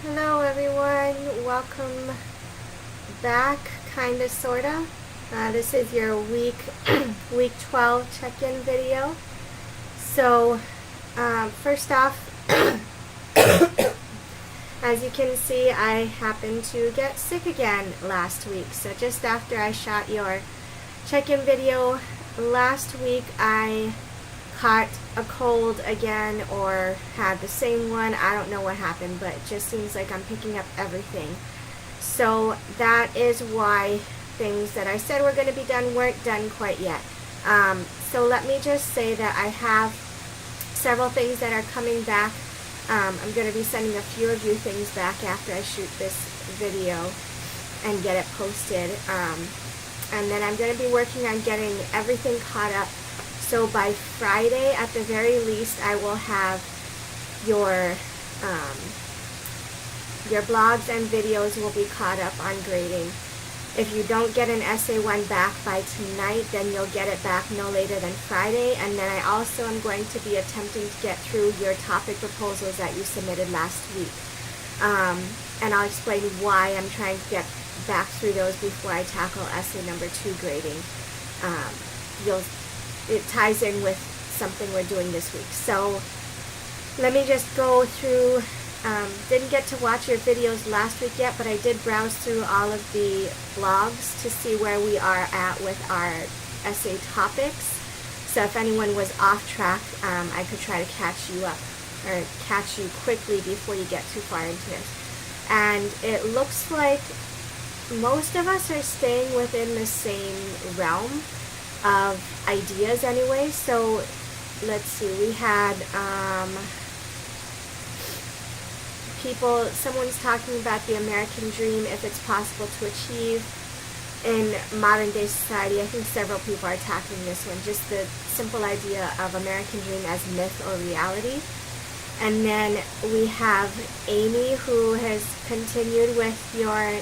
Hello everyone, welcome back, kinda sorta. This is your week 12 check-in video. So, first off, as you can see, I happened to get sick again last week. So just after I shot your check-in video last week, I caught a cold again or had the same one. I don't know what happened, but it just seems like I'm picking up everything. So that is why things that I said were going to be done weren't done quite yet. So let me just say that I have several things that are coming back. I'm going to be sending a few of you things back after I shoot this video and get it posted. And then I'm going to be working on getting everything caught up. So by Friday, at the very least, I will have your blogs and videos will be caught up on grading. If you don't get an essay one back by tonight, then you'll get it back no later than Friday. And then I also am going to be attempting to get through your topic proposals that you submitted last week. And I'll explain why I'm trying to get back through those before I tackle essay number 2 grading. It ties in with something we're doing this week. So let me just go through, didn't get to watch your videos last week yet, but I did browse through all of the blogs to see where we are at with our essay topics. So if anyone was off track, I could try to catch you up or catch you quickly before you get too far into this. And it looks like most of us are staying within the same realm of ideas anyway. So let's see, we had someone's talking about the American dream, if it's possible to achieve in modern day society. I think several people are tackling this one, just the simple idea of American dream as myth or reality. And then we have Amy, who has continued with your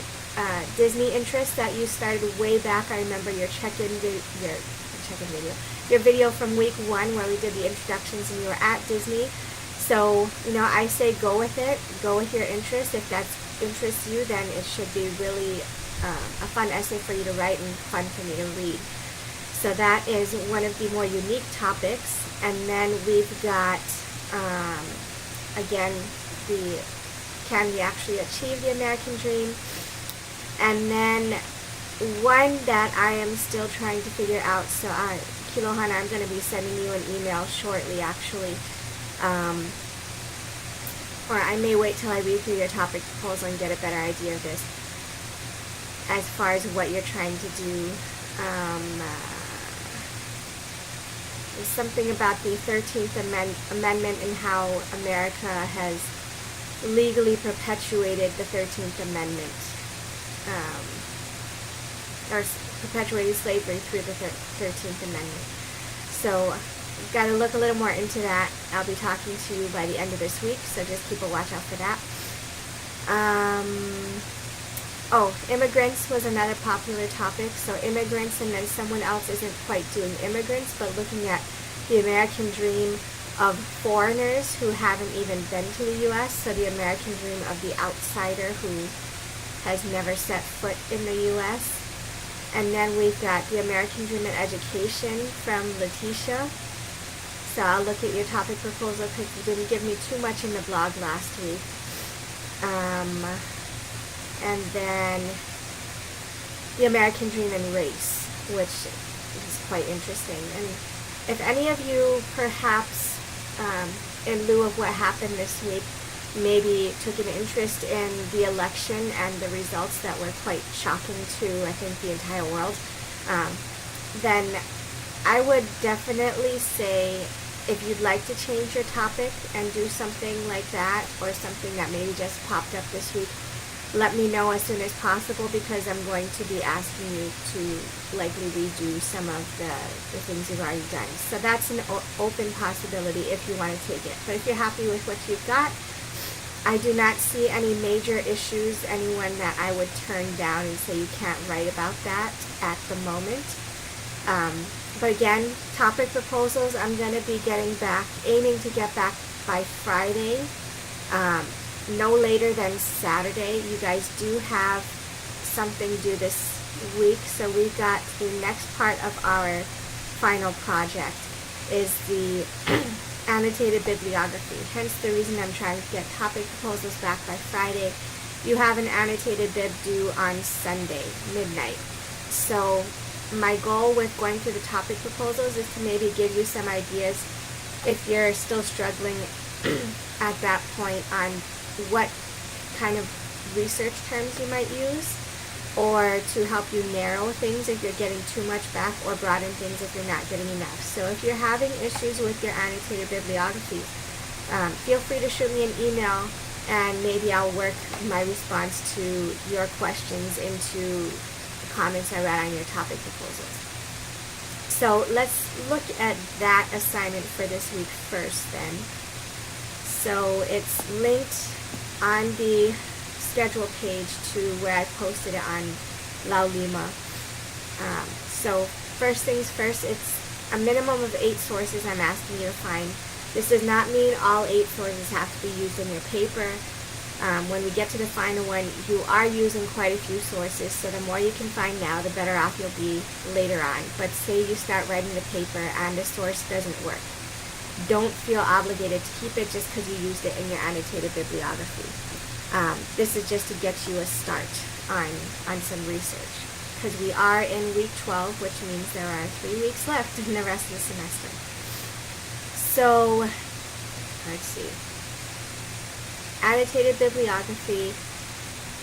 Disney interest that you started way back. I remember your your video from week 1 where we did the introductions and you were at Disney. So, I say go with it. Go with your interest. If that interests you, then it should be really a fun essay for you to write and fun for me to read. So that is one of the more unique topics. And then we've got, again, can we actually achieve the American dream? And then one that I am still trying to figure out, so Kilohana, I'm going to be sending you an email shortly actually, or I may wait till I read through your topic proposal and get a better idea of this, as far as what you're trying to do. There's something about the 13th Amendment and how America has legally perpetuated the 13th Amendment. Or perpetuating slavery through the 13th Amendment. So I've got to look a little more into that. I'll be talking to you by the end of this week, so just keep a watch out for that. Immigrants was another popular topic. So immigrants, and then someone else isn't quite doing immigrants, but looking at the American dream of foreigners who haven't even been to the U.S., so the American dream of the outsider who has never set foot in the U.S. And then we've got the American Dream in Education from Letitia. So I'll look at your topic proposal because you didn't give me too much in the blog last week. And then the American Dream in Race, which is quite interesting. And if any of you perhaps, in lieu of what happened this week, maybe took an interest in the election and the results that were quite shocking to, I think, the entire world, then I would definitely say, if you'd like to change your topic and do something like that, or something that maybe just popped up this week, let me know as soon as possible, because I'm going to be asking you to likely redo some of the things you've already done. So that's an open possibility if you want to take it. But if you're happy with what you've got, I do not see any major issues, anyone that I would turn down and say you can't write about that at the moment. But again, topic proposals, I'm going to be aiming to get back by Friday. no later than Saturday. You guys do have something due this week, so we've got the next part of our final project is the annotated bibliography. Hence the reason I'm trying to get topic proposals back by Friday. You have an annotated bib due on Sunday, midnight. So my goal with going through the topic proposals is to maybe give you some ideas if you're still struggling at that point on what kind of research terms you might use, or to help you narrow things if you're getting too much back, or broaden things if you're not getting enough. So if you're having issues with your annotated bibliography, feel free to shoot me an email, and maybe I'll work my response to your questions into the comments I read on your topic proposals. So let's look at that assignment for this week first then. So it's linked on the schedule page to where I posted it on La Lima. So first things first, it's a minimum of 8 sources I'm asking you to find. This does not mean all 8 sources have to be used in your paper. When we get to the final one, you are using quite a few sources, so the more you can find now, the better off you'll be later on. But say you start writing the paper and the source doesn't work. Don't feel obligated to keep it just because you used it in your annotated bibliography. This is just to get you a start on some research, because we are in week 12, which means there are 3 weeks left in the rest of the semester. So, let's see. Annotated bibliography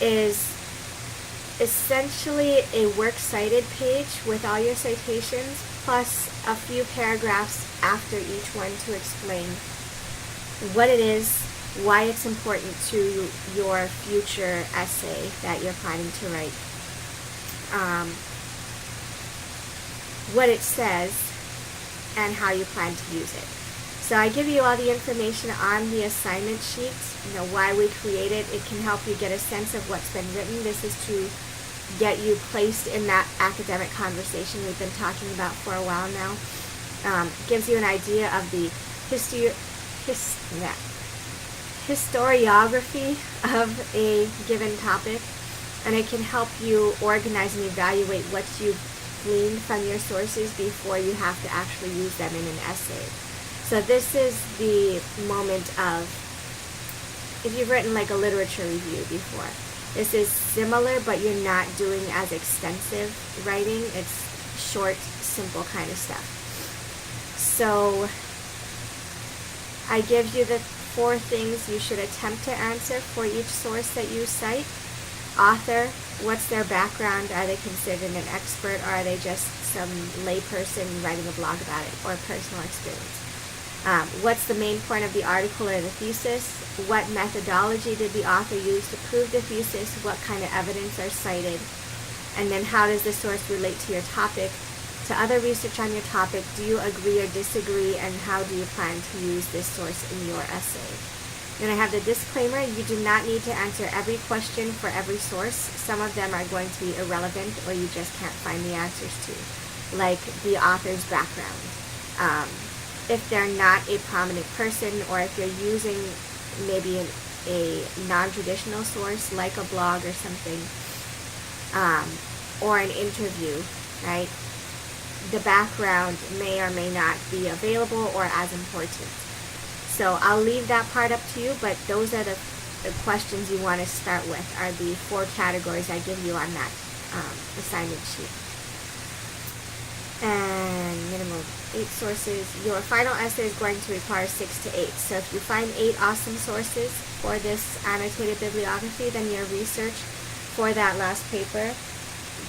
is essentially a works cited page with all your citations, plus a few paragraphs after each one to explain what it is, why it's important to your future essay that you're planning to write, what it says, and how you plan to use it. So I give you all the information on the assignment sheets, why we create it. It can help you get a sense of what's been written. This is to get you placed in that academic conversation we've been talking about for a while now. Gives you an idea of the historiography of a given topic, and it can help you organize and evaluate what you've gleaned from your sources before you have to actually use them in an essay. So this is the moment of, if you've written like a literature review before, this is similar, but you're not doing as extensive writing. It's short, simple kind of stuff. So I give you the 4 things you should attempt to answer for each source that you cite. Author, what's their background? Are they considered an expert, or are they just some layperson writing a blog about it, or personal experience? What's the main point of the article or the thesis? What methodology did the author use to prove the thesis? What kind of evidence are cited? And then how does the source relate to your topic, to other research on your topic? Do you agree or disagree? And how do you plan to use this source in your essay? Then I have the disclaimer. You do not need to answer every question for every source. Some of them are going to be irrelevant, or you just can't find the answers to, like the author's background. If they're not a prominent person, or if you're using maybe a non-traditional source like a blog or something, or an interview, right? The background may or may not be available or as important. So I'll leave that part up to you, but those are the questions you want to start with, are the 4 categories I give you on that assignment sheet. And minimum 8 sources. Your final essay is going to require 6 to 8. So if you find 8 awesome sources for this annotated bibliography, then your research for that last paper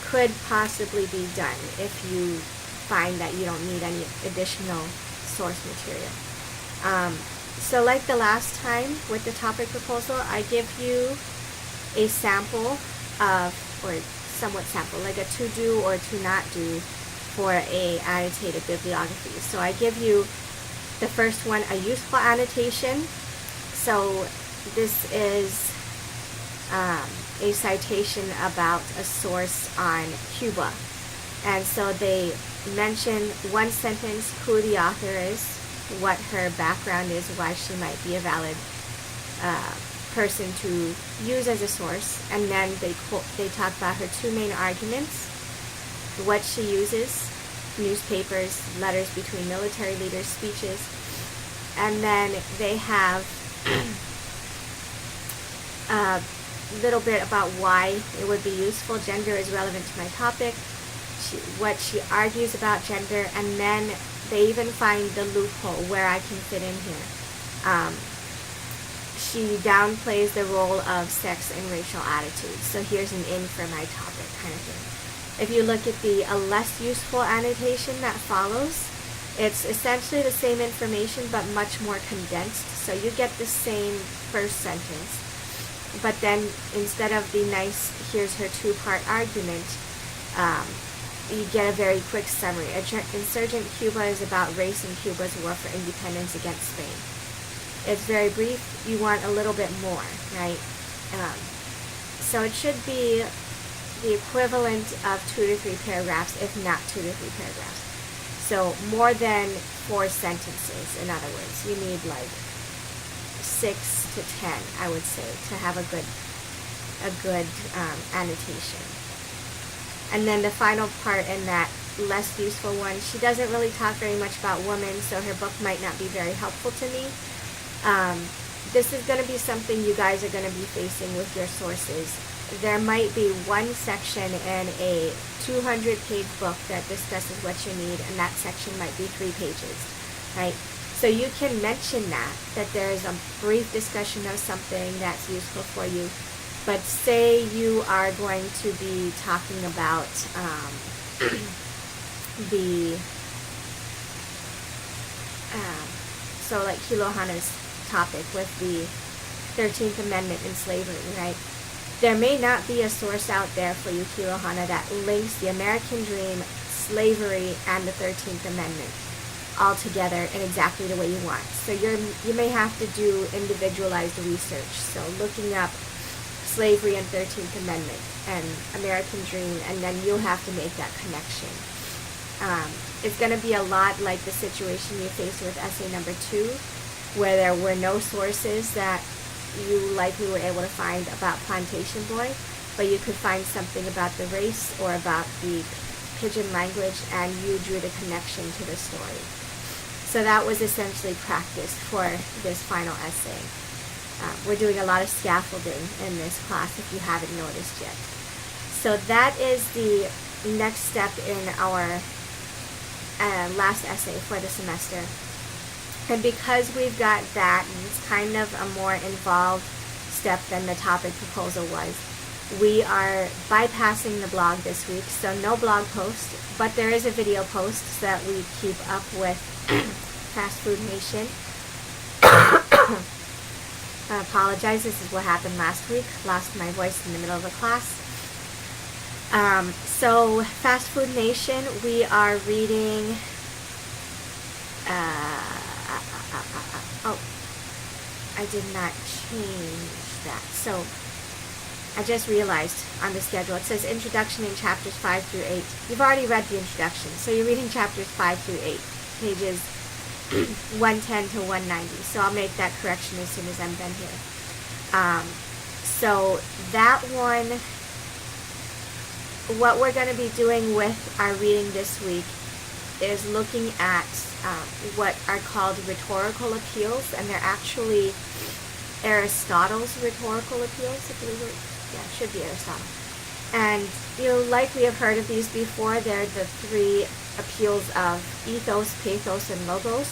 could possibly be done if you find that you don't need any additional source material. So like the last time with the topic proposal, I give you a sample of, or somewhat sample, like a to do or to not do for a annotated bibliography. So I give you the first one, a useful annotation. So this is a citation about a source on Cuba. And so they mention one sentence who the author is, what her background is, why she might be a valid person to use as a source, and then they talk about her two main arguments, what she uses, newspapers, letters between military leaders, speeches, and then they have a little bit about why it would be useful. Gender is relevant to my topic, what she argues about gender, and then they even find the loophole where I can fit in here. She downplays the role of sex and racial attitudes. So here's an in for my topic kind of thing. If you look at the less useful annotation that follows, it's essentially the same information but much more condensed. So you get the same first sentence, but then instead of the nice, here's her two-part argument, you get a very quick summary. Insurgent Cuba is about race and Cuba's war for independence against Spain. It's very brief. You want a little bit more, right? So it should be the equivalent of 2 to 3 paragraphs, if not 2 to 3 paragraphs. So more than 4 sentences, in other words. You need like 6 to 10, I would say, to have a good annotation. And then the final part in that less useful one, she doesn't really talk very much about women, so her book might not be very helpful to me. This is going to be something you guys are going to be facing with your sources. There might be one section in a 200-page book that discusses what you need, and that section might be 3 pages, right? So you can mention that there's a brief discussion of something that's useful for you. But say you are going to be talking about so like Kilohana's topic with the 13th Amendment and slavery, right? There may not be a source out there for you, Kilohana, that links the American dream, slavery, and the 13th Amendment all together in exactly the way you want. So you may have to do individualized research. So looking up slavery and 13th Amendment and American dream, and then you'll have to make that connection. It's going to be a lot like the situation you faced with essay number 2, where there were no sources that you likely were able to find about Plantation Boy, but you could find something about the race or about the pidgin language, and you drew the connection to the story. So that was essentially practice for this final essay. We're doing a lot of scaffolding in this class if you haven't noticed yet. So that is the next step in our last essay for the semester. And because we've got that, and it's kind of a more involved step than the topic proposal was, we are bypassing the blog this week, so no blog post, but there is a video post so that we keep up with Fast Food Nation. I apologize, this is what happened last week. Lost my voice in the middle of the class. So, Fast Food Nation, we are reading... oh, I did not change that. So, I just realized on the schedule, it says introduction in chapters 5 through 8. You've already read the introduction, so you're reading chapters 5 through 8, pages 110 to 190. So I'll make that correction as soon as I'm done here. So that one, what we're going to be doing with our reading this week is looking at what are called rhetorical appeals, and they're actually Aristotle's rhetorical appeals, I believe it. Yeah, it should be Aristotle. And you'll likely have heard of these before. They're the 3 appeals of ethos, pathos, and logos.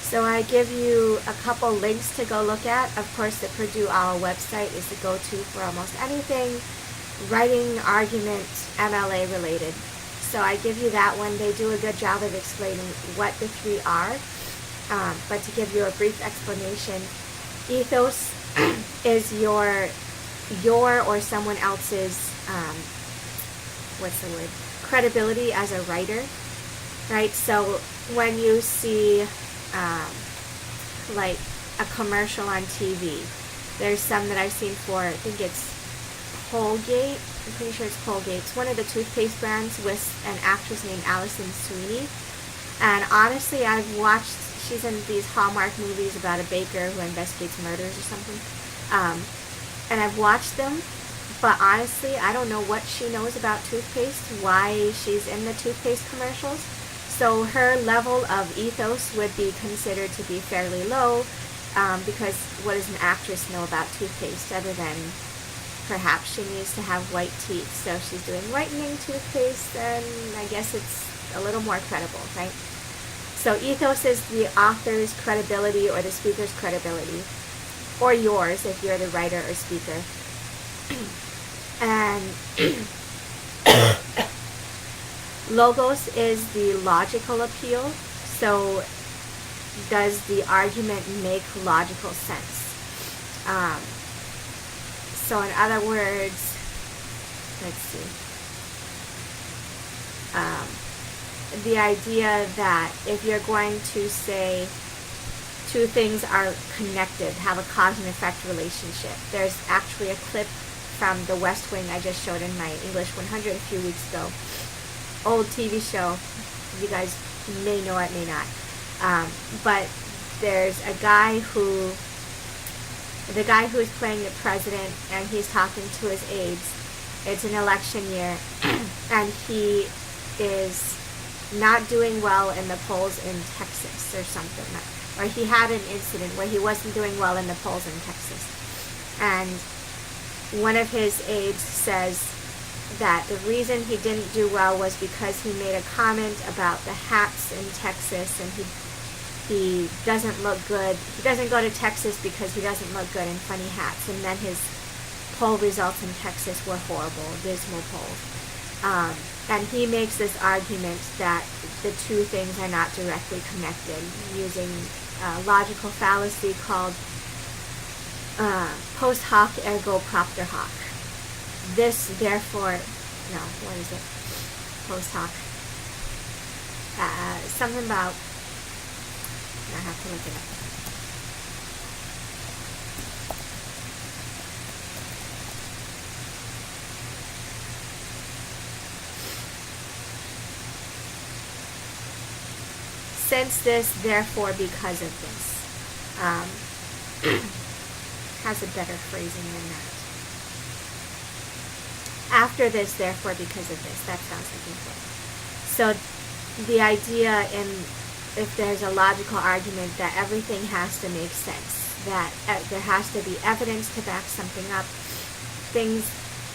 So I give you a couple links to go look at. Of course, the Purdue OWL website is the go-to for almost anything writing, argument, MLA related. So I give you that one. They do a good job of explaining what the 3 are. But to give you a brief explanation, ethos is your or someone else's, credibility as a writer, right? So when you see like a commercial on TV, there's some that I've seen for, I think it's Colgate, I'm pretty sure it's Colgate. It's one of the toothpaste brands with an actress named Alison Sweeney. And honestly, I've watched she's in these Hallmark movies about a baker who investigates murders or something. And I've watched them, but honestly, I don't know what she knows about toothpaste, why she's in the toothpaste commercials. So her level of ethos would be considered to be fairly low, because what does an actress know about toothpaste other than perhaps she needs to have white teeth, so if she's doing whitening toothpaste, then I guess it's a little more credible, right? So ethos is the author's credibility or the speaker's credibility, or yours if you're the writer or speaker. And logos is the logical appeal. So does the argument make logical sense? So in other words, let's see, the idea that if you're going to say two things are connected, have a cause and effect relationship. There's actually a clip from The West Wing I just showed in my English 100 a few weeks ago. Old TV show. You guys may know it, may not. But there's a guy who, the guy who is playing the president, and he's talking to his aides. It's an election year, and he is not doing well in the polls in Texas or something. Or he had an incident where he wasn't doing well in the polls in Texas. And one of his aides says that the reason he didn't do well was because he made a comment about the hats in Texas, and he doesn't look good. He doesn't go to Texas because he doesn't look good in funny hats. And then his poll results in Texas were horrible, dismal polls. And he makes this argument that the two things are not directly connected, using a logical fallacy called post hoc ergo propter hoc. This, therefore, no, what is it? Post hoc. Something about, I have to look it up. Since this, therefore, because of this. Has a better phrasing than that. After this, therefore, because of this. That sounds like it. So the idea in, if there's a logical argument, that everything has to make sense, that there has to be evidence to back something up. Things,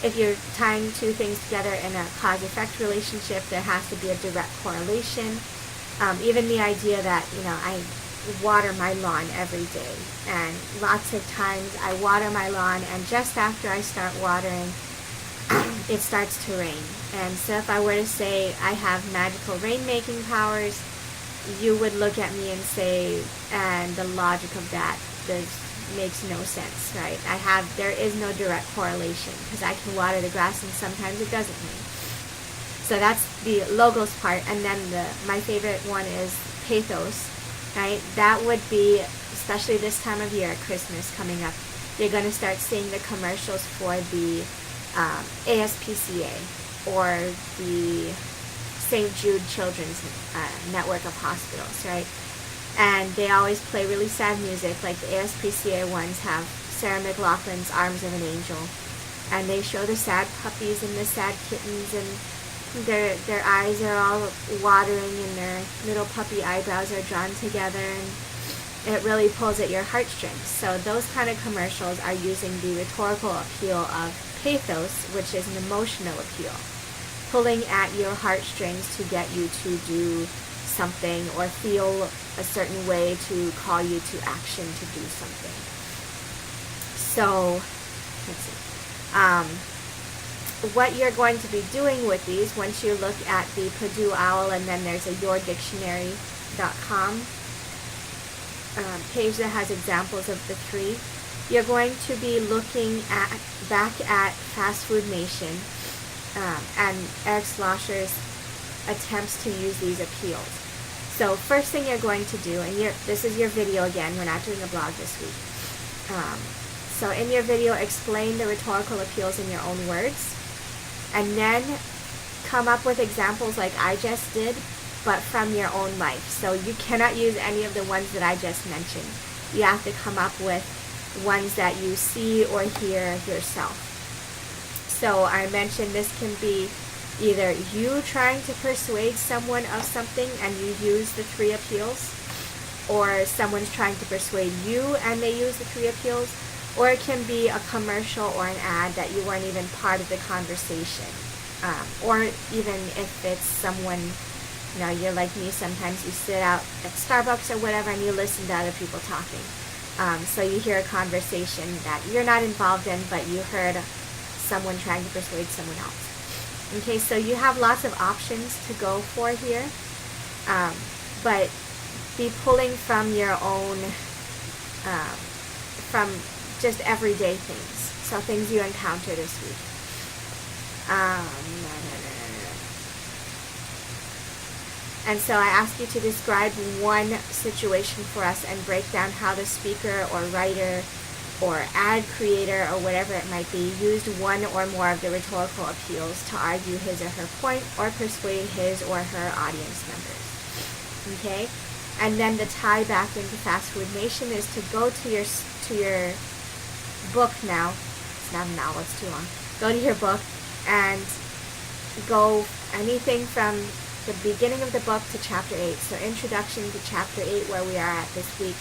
if you're tying two things together in a cause-effect relationship, there has to be a direct correlation. Even the idea that, I water my lawn every day, and lots of times I water my lawn, and just after I start watering, it starts to rain. And so if I were to say I have magical rain-making powers, you would look at me and say, and the logic of that makes no sense, right? There is no direct correlation, because I can water the grass and sometimes it doesn't rain. So that's the logos part. And then my favorite one is pathos, right? That would be, especially this time of year, Christmas coming up, you're going to start seeing the commercials for the ASPCA or the St. Jude Children's network of hospitals, right? And they always play really sad music, like the ASPCA ones have Sarah McLachlan's Arms of an Angel. And they show the sad puppies and the sad kittens, and their eyes are all watering, and their little puppy eyebrows are drawn together, and it really pulls at your heartstrings. So those kind of commercials are using the rhetorical appeal of pathos, which is an emotional appeal, pulling at your heartstrings to get you to do something or feel a certain way, to call you to action to do something. So, let's see. What you're going to be doing with these, once you look at the Purdue OWL, and then there's a yourdictionary.com page that has examples of the three, you're going to be looking back at Fast Food Nation and Eric Schlosser's attempts to use these appeals. So first thing you're going to do, and this is your video again, we're not doing a blog this week. So in your video, explain the rhetorical appeals in your own words, and then come up with examples like I just did but from your own life. So you cannot use any of the ones that I just mentioned. You have to come up with ones that you see or hear yourself. So I mentioned this can be either you trying to persuade someone of something and you use the 3 appeals, or someone's trying to persuade you and they use the 3 appeals, or it can be a commercial or an ad that you weren't even part of the conversation. Or even if it's someone, you're like me, sometimes you sit out at Starbucks or whatever and you listen to other people talking. So you hear a conversation that you're not involved in, but you heard someone trying to persuade someone else. Okay, so you have lots of options to go for here, but be pulling from your own, from just everyday things, so things you encounter this week. And so I ask you to describe one situation for us and break down how the speaker or writer or ad creator or whatever it might be used one or more of the rhetorical appeals to argue his or her point or persuade his or her audience members. Okay? And then the tie back into Fast Food Nation is to go to your book now. It's not a novel, it's too long. Go to your book and go anything from the beginning of the book to chapter 8. So introduction to chapter 8, where we are at this week,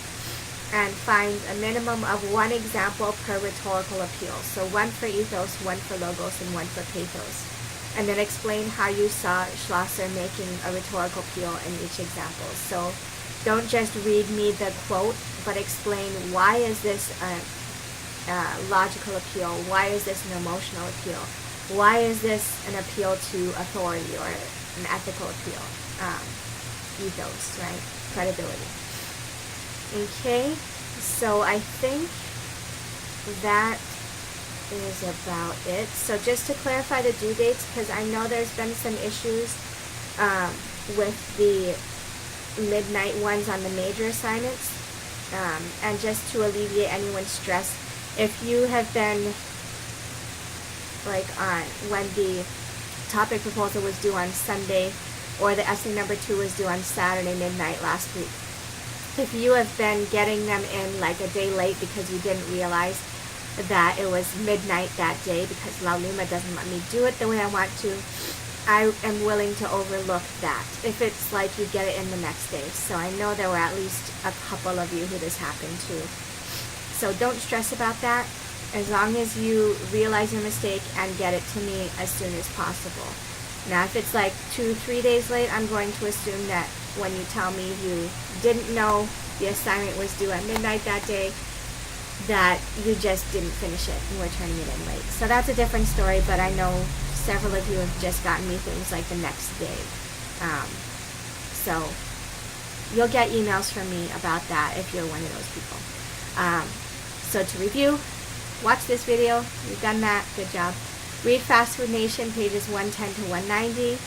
and find a minimum of 1 example per rhetorical appeal. So 1 for ethos, 1 for logos, and 1 for pathos. And then explain how you saw Schlosser making a rhetorical appeal in each example. So don't just read me the quote, but explain why is this a logical appeal? Why is this an emotional appeal? Why is this an appeal to authority or an ethical appeal? Ethos, right? Credibility. Okay, so I think that is about it. So just to clarify the due dates, because I know there's been some issues with the midnight ones on the major assignments, and just to alleviate anyone's stress, if you have been like on when the topic proposal was due on Sunday, or the essay number 2 was due on Saturday midnight last week, if you have been getting them in like a day late because you didn't realize that it was midnight that day because La Lima doesn't let me do it the way I want to, I am willing to overlook that if it's like you get it in the next day. So I know there were at least a couple of you who this happened to. So don't stress about that, as long as you realize your mistake and get it to me as soon as possible. Now if it's like 2-3 days late, I'm going to assume that when you tell me you didn't know the assignment was due at midnight that day, that you just didn't finish it and we're turning it in late. So that's a different story, but I know several of you have just gotten me things like the next day. So you'll get emails from me about that if you're one of those people. So to review, watch this video. You've done that. Good job. Read Fast Food Nation, pages 110 to 190.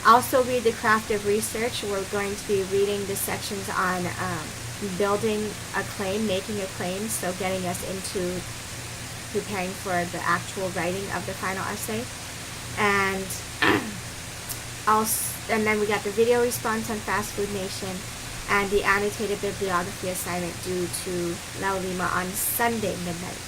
Also read The Craft of Research. We're going to be reading the sections on building a claim, making a claim, so getting us into preparing for the actual writing of the final essay. And then we got the video response on Fast Food Nation and the annotated bibliography assignment due to La Lima on Sunday midnight.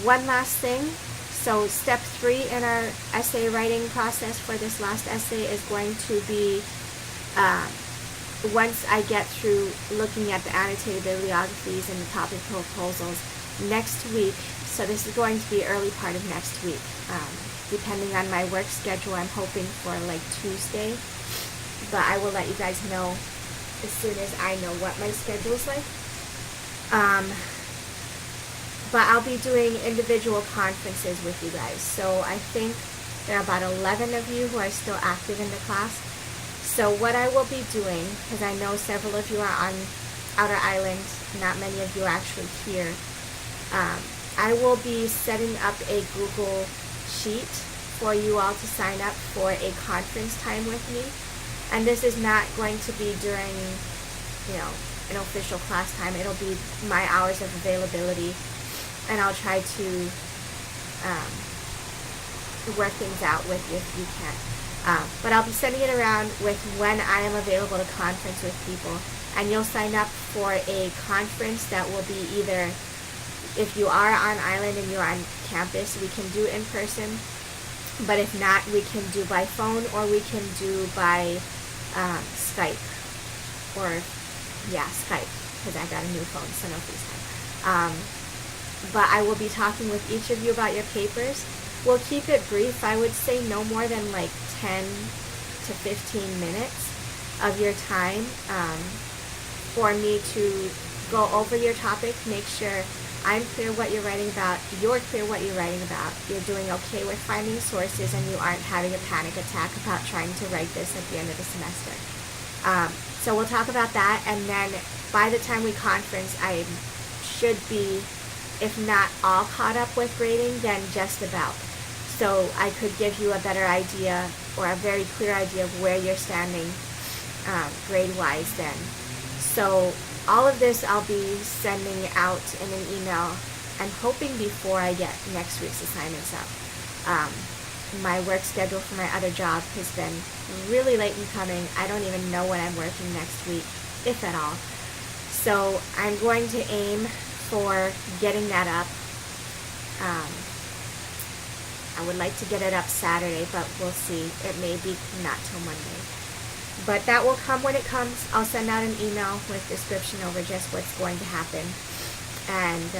One last thing. So step 3 in our essay writing process for this last essay is going to be, once I get through looking at the annotated bibliographies and the topic proposals next week, so this is going to be early part of next week. Depending on my work schedule, I'm hoping for like Tuesday, but I will let you guys know as soon as I know what my schedule is like. But I'll be doing individual conferences with you guys. So I think there are about 11 of you who are still active in the class. So what I will be doing, because I know several of you are on Outer Island, not many of you are actually here, I will be setting up a Google Sheet for you all to sign up for a conference time with me. And this is not going to be during, an official class time. It'll be my hours of availability. And I'll try to work things out with you if you can. But I'll be sending it around with when I am available to conference with people. And you'll sign up for a conference that will be either, if you are on island and you're on campus, we can do in person. But if not, we can do by phone, or we can do by Skype. Or, yeah, Skype, because I got a new phone, so no FaceTime. But I will be talking with each of you about your papers. We'll keep it brief. I would say no more than like 10 to 15 minutes of your time for me to go over your topic, make sure I'm clear what you're writing about, you're clear what you're writing about, you're doing okay with finding sources, and you aren't having a panic attack about trying to write this at the end of the semester. So we'll talk about that, and then by the time we conference, I should be, if not all caught up with grading, then just about. So I could give you a better idea, or a very clear idea of where you're standing grade-wise then. So all of this I'll be sending out in an email. I'm hoping before I get next week's assignments up. My work schedule for my other job has been really late in coming. I don't even know when I'm working next week, if at all. So I'm going to aim for getting that up. I would like to get it up Saturday, but we'll see. It may be not till Monday. But that will come when it comes. I'll send out an email with description over just what's going to happen. And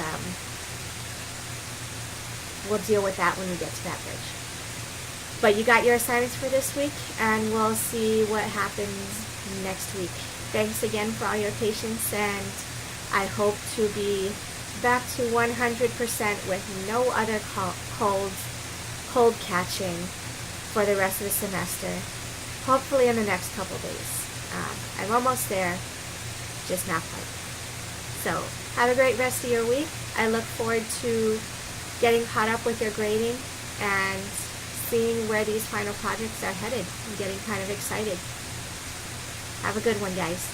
we'll deal with that when we get to that bridge. But you got your assignments for this week, and we'll see what happens next week. Thanks again for all your patience, and I hope to be back to 100% with no other cold catching for the rest of the semester. Hopefully in the next couple days. I'm almost there, just not quite. So have a great rest of your week. I look forward to getting caught up with your grading and seeing where these final projects are headed. I'm getting kind of excited. Have a good one, guys.